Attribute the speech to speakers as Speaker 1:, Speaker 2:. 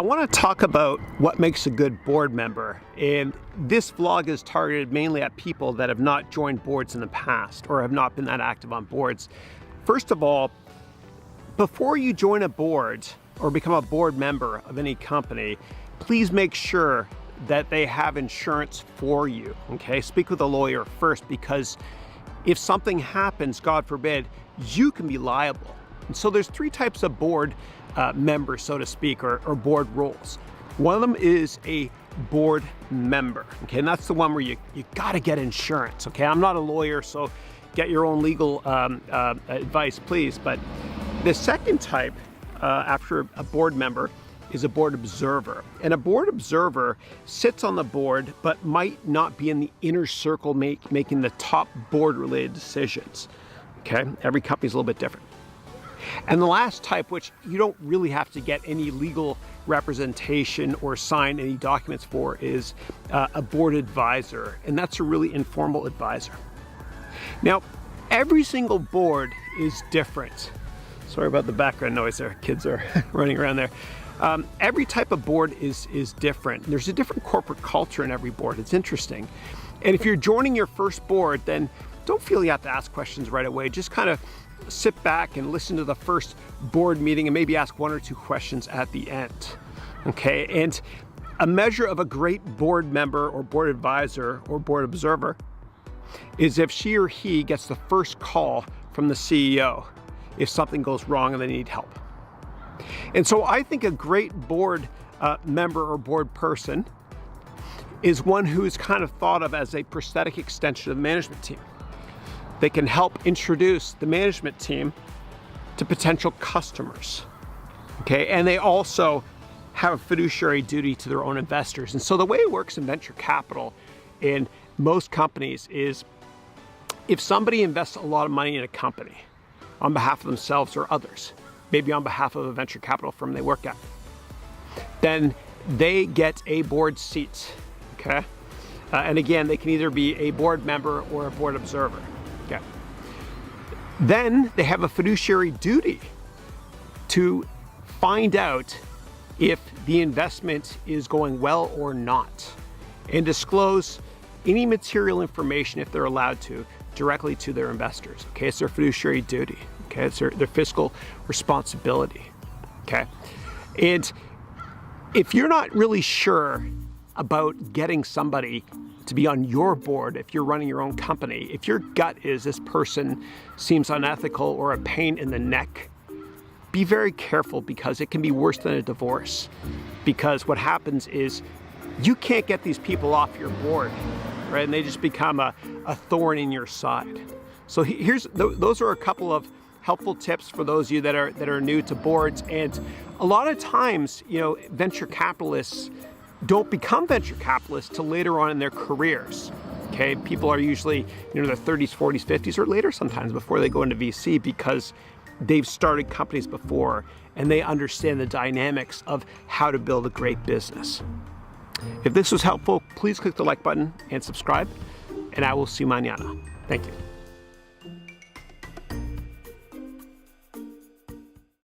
Speaker 1: want to talk about what makes a good board member, and this vlog is targeted mainly at people that have not joined boards in the past or have not been that active on boards. First of all, before you join a board or become a board member of any company, please make sure that they have insurance for you, okay? Speak with a lawyer first, because if something happens, God forbid, you can be liable. And so there's three types of board members, so to speak, or board roles. One of them is a board member, okay? And that's the one where you gotta get insurance, okay? I'm not a lawyer, so get your own legal advice, please. But the second type after a board member is a board observer. And a board observer sits on the board, but might not be in the inner circle making the top board-related decisions, okay? Every company's a little bit different. And the last type, which you don't really have to get any legal representation or sign any documents for, is a board advisor. And that's a really informal advisor. Now, every single board is different. Sorry about the background noise there. Kids are running around there. Every type of board is different. There's a different corporate culture in every board. It's interesting. And if you're joining your first board, then don't feel you have to ask questions right away. Just kind of sit back and listen to the first board meeting and maybe ask one or two questions at the end, okay? And a measure of a great board member or board advisor or board observer is if she or he gets the first call from the CEO if something goes wrong and they need help. And so I think a great board member or board person is one who is kind of thought of as a prosthetic extension of the management team. They can help introduce the management team to potential customers, okay? And they also have a fiduciary duty to their own investors. And so the way it works in venture capital in most companies is if somebody invests a lot of money in a company on behalf of themselves or others, maybe on behalf of a venture capital firm they work at, then they get a board seat, okay? And again, they can either be a board member or a board observer. Okay. Then they have a fiduciary duty to find out if the investment is going well or not, and disclose any material information, if they're allowed to, directly to their investors. Okay, it's their fiduciary duty. Okay, it's their fiscal responsibility. Okay, and if you're not really sure about getting somebody to be on your board, if you're running your own company, if your gut is this person seems unethical or a pain in the neck, be very careful, because it can be worse than a divorce. Because what happens is you can't get these people off your board, right? And they just become a thorn in your side. So those are a couple of helpful tips for those of you that are new to boards. And a lot of times, you know, venture capitalists don't become venture capitalists till later on in their careers, okay? People are usually, you know, their 30s, 40s, 50s, or later sometimes before they go into VC, because they've started companies before and they understand the dynamics of how to build a great business. If this was helpful, please click the like button and subscribe, and I will see you mañana. Thank you.